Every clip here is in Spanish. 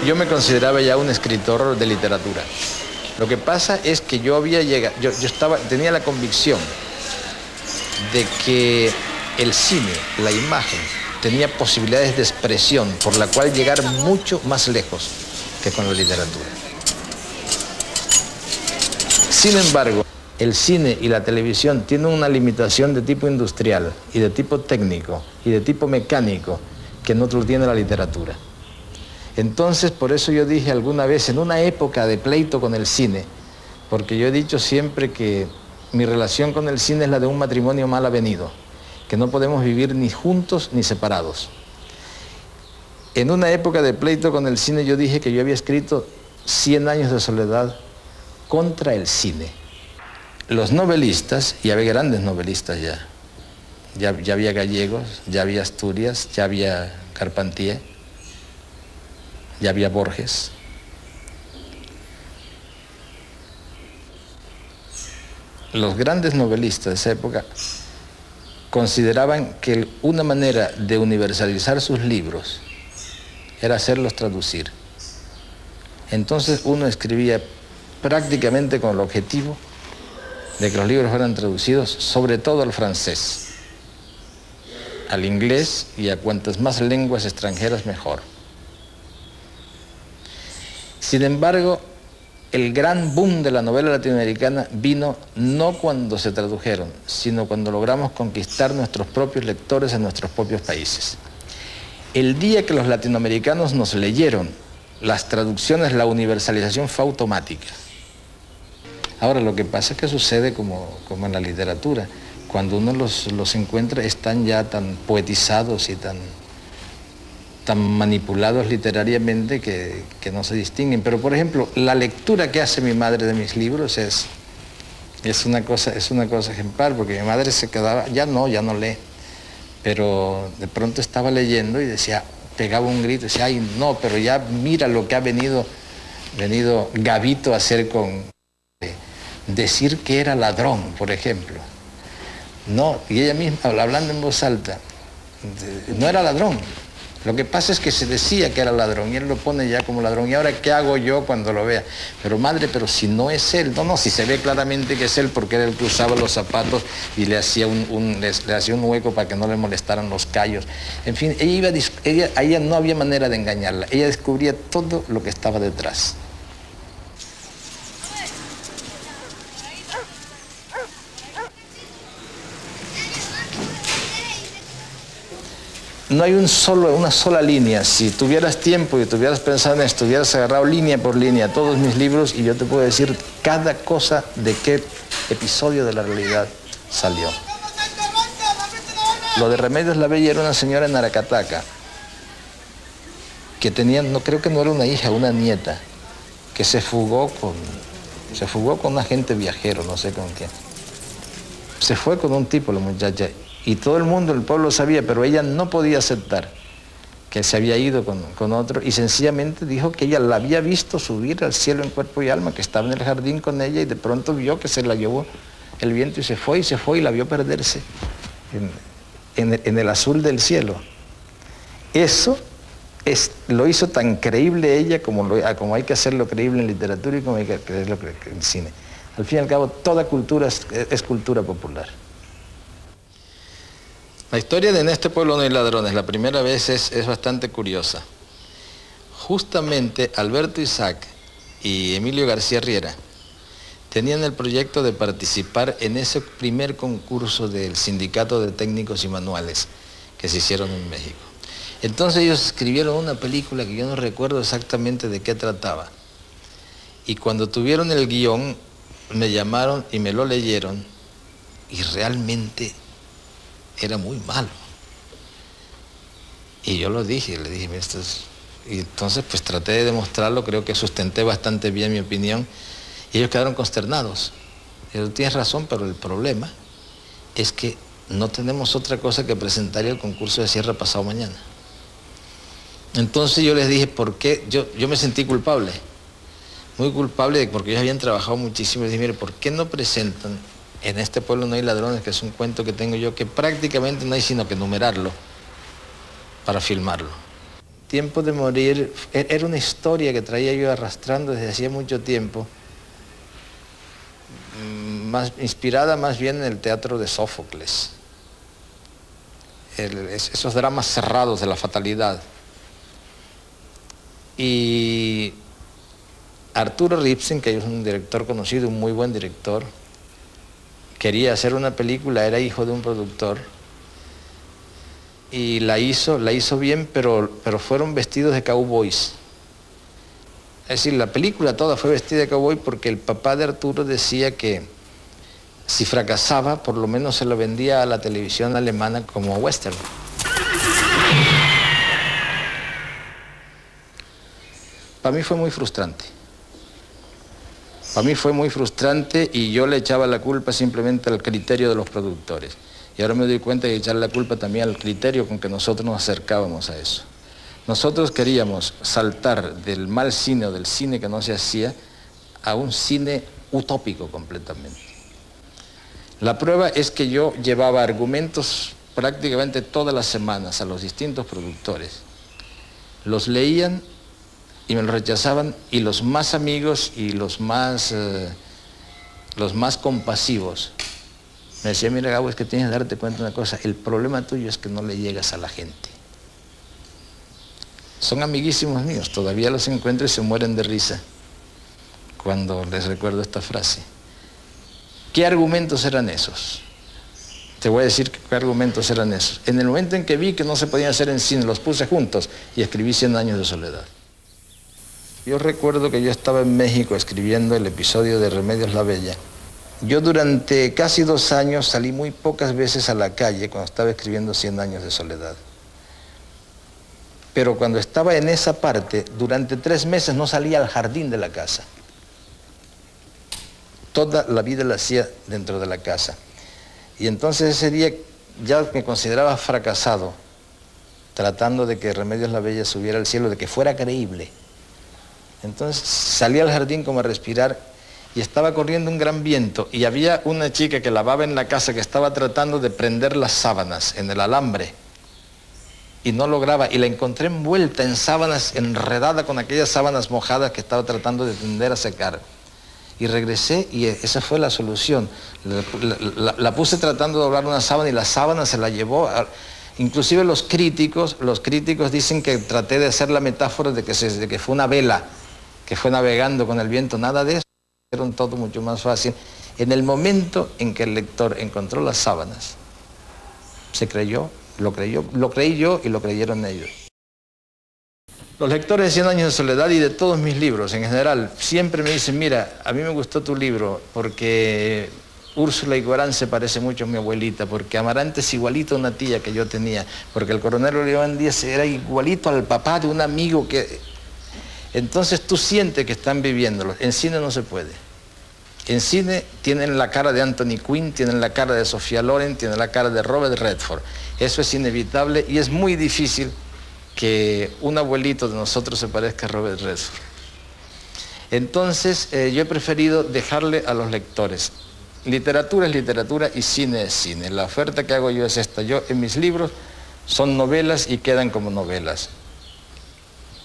yo me consideraba ya un escritor de literatura. Lo que pasa es que yo había llegado, tenía la convicción de que el cine, la imagen, tenía posibilidades de expresión por la cual llegar mucho más lejos que con la literatura. Sin embargo, el cine y la televisión tienen una limitación de tipo industrial y de tipo técnico y de tipo mecánico que no lo tiene la literatura. Entonces, por eso yo dije alguna vez, en una época de pleito con el cine, porque yo he dicho siempre que mi relación con el cine es la de un matrimonio mal avenido, que no podemos vivir ni juntos ni separados. En una época de pleito con el cine yo dije que yo había escrito 100 años de soledad contra el cine. Los novelistas, y había grandes novelistas ya había gallegos, ya había Asturias, ya había Carpentier, ya había Borges. Los grandes novelistas de esa época consideraban que una manera de universalizar sus libros era hacerlos traducir. Entonces uno escribía prácticamente con el objetivo de que los libros fueran traducidos sobre todo al francés, al inglés y a cuantas más lenguas extranjeras mejor. Sin embargo, el gran boom de la novela latinoamericana vino no cuando se tradujeron, sino cuando logramos conquistar nuestros propios lectores en nuestros propios países. El día que los latinoamericanos nos leyeron las traducciones, la universalización fue automática. Ahora, lo que pasa es que sucede como en la literatura. Cuando uno los encuentra, están ya tan poetizados y tan manipulados literariamente que no se distinguen. Pero, por ejemplo, la lectura que hace mi madre de mis libros es una cosa ejemplar, porque mi madre se quedaba, ya no lee, pero de pronto estaba leyendo y decía, pegaba un grito, decía, ay no, pero ya mira lo que ha venido Gavito a hacer con decir que era ladrón, por ejemplo. No, y ella misma, hablando en voz alta, no era ladrón. Lo que pasa es que se decía que era ladrón y él lo pone ya como ladrón. ¿Y ahora qué hago yo cuando lo vea? Pero madre, pero si no es él. No, si se ve claramente que es él porque era el que usaba los zapatos y le hacía le hacía un hueco para que no le molestaran los callos. En fin, a ella no había manera de engañarla. Ella descubría todo lo que estaba detrás. No hay una sola línea. Si tuvieras tiempo y tuvieras pensado en esto, hubieras agarrado línea por línea todos mis libros y yo te puedo decir cada cosa de qué episodio de la realidad salió. Lo de Remedios la Bella era una señora en Aracataca que tenía, no creo que no era una hija, una nieta, que se fugó con un agente viajero, no sé con quién. Se fue con un tipo, la muchacha. Y todo el mundo, el pueblo sabía, pero ella no podía aceptar que se había ido con otro y sencillamente dijo que ella la había visto subir al cielo en cuerpo y alma, que estaba en el jardín con ella y de pronto vio que se la llevó el viento y se fue y la vio perderse en el azul del cielo. Eso lo hizo tan creíble ella como hay que hacerlo creíble en literatura y como hay que hacerlo en cine. Al fin y al cabo, toda cultura es cultura popular. La historia de En este pueblo no hay ladrones, la primera vez es bastante curiosa. Justamente Alberto Isaac y Emilio García Riera tenían el proyecto de participar en ese primer concurso del Sindicato de Técnicos y Manuales que se hicieron en México. Entonces ellos escribieron una película que yo no recuerdo exactamente de qué trataba. Y cuando tuvieron el guión, me llamaron y me lo leyeron y realmente era muy malo. Y yo le dije, esto es... Y entonces pues traté de demostrarlo, creo que sustenté bastante bien mi opinión y ellos quedaron consternados. Y yo, tienes razón, pero el problema es que no tenemos otra cosa que presentar el concurso de cierre pasado mañana. Entonces yo les dije, ¿por qué? Yo me sentí culpable, muy culpable, porque ellos habían trabajado muchísimo. Les dije, mire, ¿por qué no presentan En este pueblo no hay ladrones, que es un cuento que tengo yo, que prácticamente no hay sino que numerarlo para filmarlo? Tiempo de morir era una historia que traía yo arrastrando desde hacía mucho tiempo, inspirada más bien en el teatro de Sófocles, esos dramas cerrados de la fatalidad. Y Arturo Ripstein, que es un director conocido, un muy buen director, quería hacer una película, era hijo de un productor, y la hizo bien, pero fueron vestidos de cowboys. Es decir, la película toda fue vestida de cowboy porque el papá de Arturo decía que si fracasaba, por lo menos se lo vendía a la televisión alemana como western. Para mí fue muy frustrante. Para mí fue muy frustrante y yo le echaba la culpa simplemente al criterio de los productores. Y ahora me doy cuenta de echarle la culpa también al criterio con que nosotros nos acercábamos a eso. Nosotros queríamos saltar del mal cine o del cine que no se hacía a un cine utópico completamente. La prueba es que yo llevaba argumentos prácticamente todas las semanas a los distintos productores. Los leían y me los rechazaban, y los más amigos y los más compasivos me decían: mira, Gabo, es que tienes que darte cuenta de una cosa, el problema tuyo es que no le llegas a la gente. Son amiguísimos míos, todavía los encuentro y se mueren de risa cuando les recuerdo esta frase. ¿Qué argumentos eran esos? Te voy a decir qué argumentos eran esos. En el momento en que vi que no se podían hacer en cine, los puse juntos y escribí 100 años de soledad. Yo recuerdo que yo estaba en México escribiendo el episodio de Remedios la Bella. Yo durante casi 2 años salí muy pocas veces a la calle cuando estaba escribiendo 100 años de soledad. Pero cuando estaba en esa parte, durante 3 meses no salía al jardín de la casa. Toda la vida la hacía dentro de la casa. Y entonces ese día ya me consideraba fracasado, tratando de que Remedios la Bella subiera al cielo, de que fuera creíble. Entonces salí al jardín como a respirar y estaba corriendo un gran viento y había una chica que lavaba en la casa que estaba tratando de prender las sábanas en el alambre y no lograba, y la encontré envuelta en sábanas, enredada con aquellas sábanas mojadas que estaba tratando de tender a secar. Y regresé y esa fue la solución. La puse tratando de doblar una sábana y la sábana se la llevó. Inclusive los críticos dicen que traté de hacer la metáfora de que fue una vela que fue navegando con el viento. Nada de eso, era todo mucho más fácil. En el momento en que el lector encontró las sábanas, se creyó, lo creí yo y lo creyeron ellos. Los lectores de 100 años de soledad y de todos mis libros en general siempre me dicen: mira, a mí me gustó tu libro porque Úrsula Iguarán se parece mucho a mi abuelita, porque Amarante es igualito a una tía que yo tenía, porque el coronel Oliván Díaz era igualito al papá de un amigo que... Entonces tú sientes que están viviéndolo. En cine no se puede. En cine tienen la cara de Anthony Quinn, tienen la cara de Sofía Loren, tienen la cara de Robert Redford. Eso es inevitable y es muy difícil que un abuelito de nosotros se parezca a Robert Redford. Entonces yo he preferido dejarle a los lectores: literatura es literatura y cine es cine. La oferta que hago yo es esta: yo en mis libros son novelas y quedan como novelas.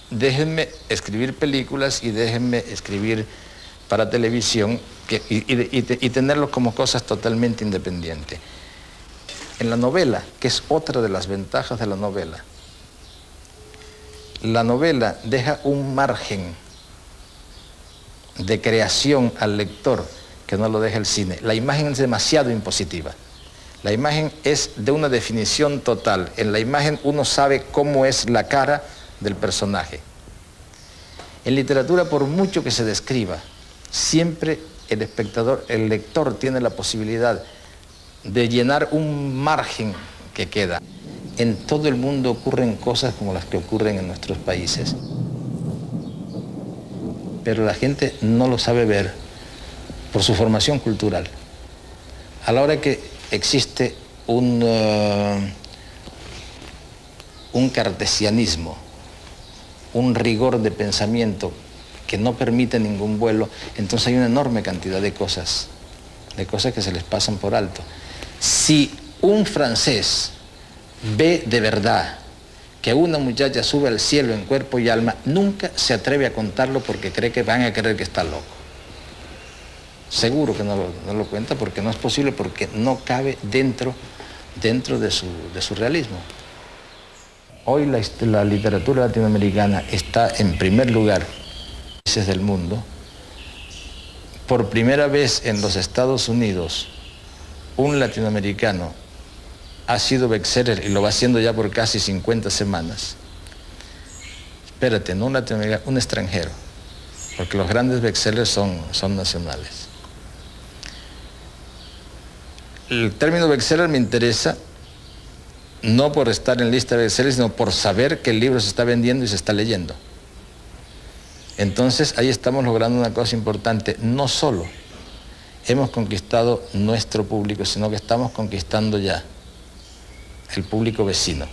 Déjenme escribir películas y déjenme escribir para televisión y tenerlos como cosas totalmente independientes. En la novela, que es otra de las ventajas de la novela deja un margen de creación al lector que no lo deja el cine. La imagen es demasiado impositiva. La imagen es de una definición total. En la imagen uno sabe cómo es la cara del personaje. En literatura, por mucho que se describa, siempre el lector tiene la posibilidad de llenar un margen que queda. En todo el mundo ocurren cosas como las que ocurren en nuestros países, pero la gente no lo sabe ver por su formación cultural. A la hora que existe un cartesianismo, un rigor de pensamiento que no permite ningún vuelo, entonces hay una enorme cantidad de cosas que se les pasan por alto. Si un francés ve de verdad que una muchacha sube al cielo en cuerpo y alma, nunca se atreve a contarlo porque cree que van a creer que está loco. Seguro que no lo cuenta porque no es posible, porque no cabe dentro de su realismo. Hoy la literatura latinoamericana está en primer lugar en los países del mundo. Por primera vez en los Estados Unidos, un latinoamericano ha sido bestseller y lo va haciendo ya por casi 50 semanas. Espérate, no un latinoamericano, un extranjero, porque los grandes bestsellers son nacionales. El término bestseller me interesa no por estar en lista de bestsellers, sino por saber que el libro se está vendiendo y se está leyendo. Entonces ahí estamos logrando una cosa importante. No solo hemos conquistado nuestro público, sino que estamos conquistando ya el público vecino.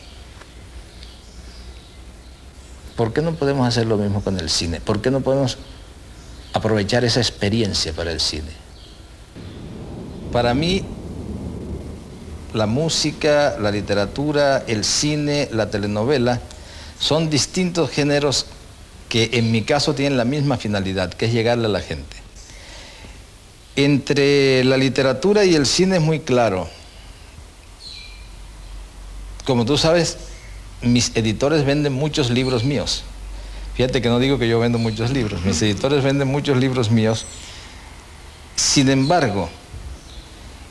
¿Por qué no podemos hacer lo mismo con el cine? ¿Por qué no podemos aprovechar esa experiencia para el cine? Para mí, la música, la literatura, el cine, la telenovela, son distintos géneros que en mi caso tienen la misma finalidad, que es llegarle a la gente. Entre la literatura y el cine es muy claro. Como tú sabes, mis editores venden muchos libros míos. Fíjate que no digo que yo vendo muchos libros, mis editores venden muchos libros míos. Sin embargo,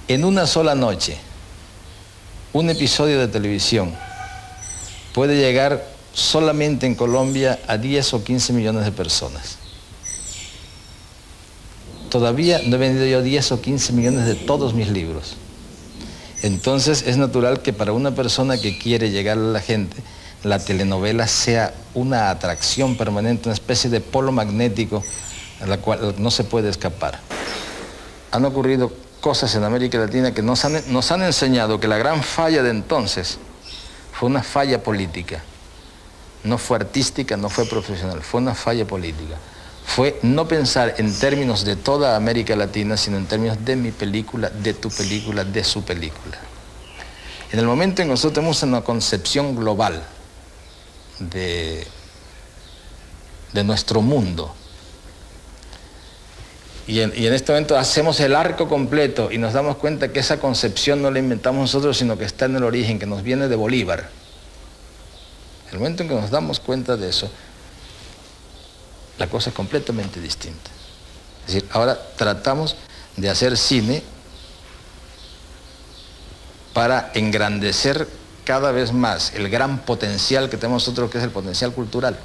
en una sola noche, un episodio de televisión puede llegar solamente en Colombia a 10 o 15 millones de personas. Todavía no he vendido yo 10 o 15 millones de todos mis libros. Entonces es natural que para una persona que quiere llegar a la gente, la telenovela sea una atracción permanente, una especie de polo magnético a la cual no se puede escapar. Han ocurrido cosas en América Latina que nos han enseñado que la gran falla de entonces fue una falla política. No fue artística, no fue profesional, fue una falla política. Fue no pensar en términos de toda América Latina, sino en términos de mi película, de tu película, de su película. En el momento en que nosotros tenemos una concepción global de nuestro mundo, y en este momento hacemos el arco completo y nos damos cuenta que esa concepción no la inventamos nosotros, sino que está en el origen, que nos viene de Bolívar. En el momento en que nos damos cuenta de eso, la cosa es completamente distinta. Es decir, ahora tratamos de hacer cine para engrandecer cada vez más el gran potencial que tenemos nosotros, que es el potencial cultural.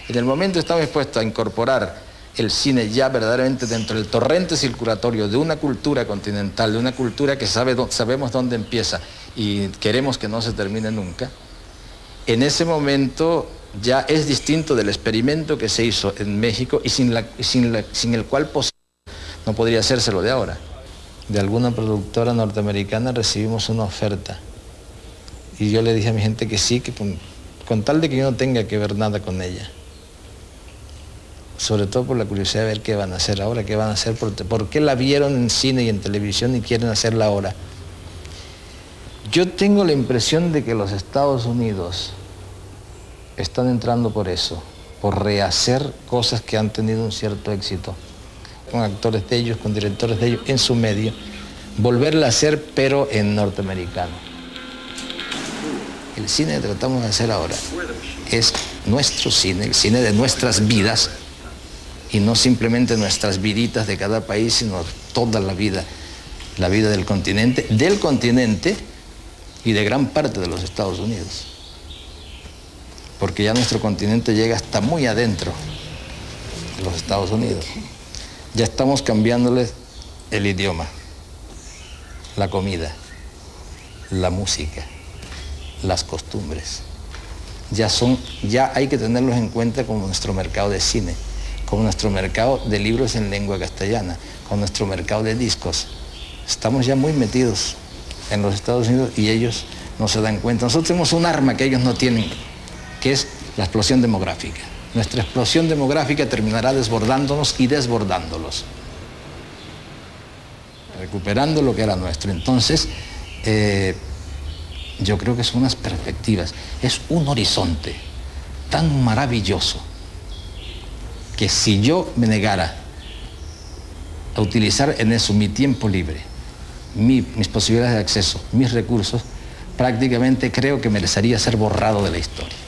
En el momento que estamos dispuestos a incorporar el cine ya verdaderamente dentro del torrente circulatorio de una cultura continental, de una cultura que sabemos dónde empieza y queremos que no se termine nunca, en ese momento ya es distinto del experimento que se hizo en México y sin el cual no podría hacerse lo de ahora. De alguna productora norteamericana recibimos una oferta y yo le dije a mi gente que sí, que con tal de que yo no tenga que ver nada con ella. Sobre todo por la curiosidad de ver qué van a hacer ahora, qué van a hacer, por qué la vieron en cine y en televisión y quieren hacerla ahora. Yo tengo la impresión de que los Estados Unidos están entrando por eso, por rehacer cosas que han tenido un cierto éxito, con actores de ellos, con directores de ellos, en su medio, volverla a hacer, pero en norteamericano. El cine que tratamos de hacer ahora es nuestro cine, el cine de nuestras vidas, y no simplemente nuestras viditas de cada país, sino toda la vida del continente y de gran parte de los Estados Unidos. Porque ya nuestro continente llega hasta muy adentro de los Estados Unidos. Ya estamos cambiándoles el idioma, la comida, la música, las costumbres. Ya hay que tenerlos en cuenta como nuestro mercado de cine, como nuestro mercado de libros en lengua castellana, como nuestro mercado de discos. Estamos ya muy metidos en los Estados Unidos y ellos no se dan cuenta. Nosotros tenemos un arma que ellos no tienen, que es la explosión demográfica. Nuestra explosión demográfica terminará desbordándonos y desbordándolos, recuperando lo que era nuestro. Entonces, yo creo que son unas perspectivas, es un horizonte tan maravilloso que si yo me negara a utilizar en eso mi tiempo libre, mis posibilidades de acceso, mis recursos, prácticamente creo que merecería ser borrado de la historia.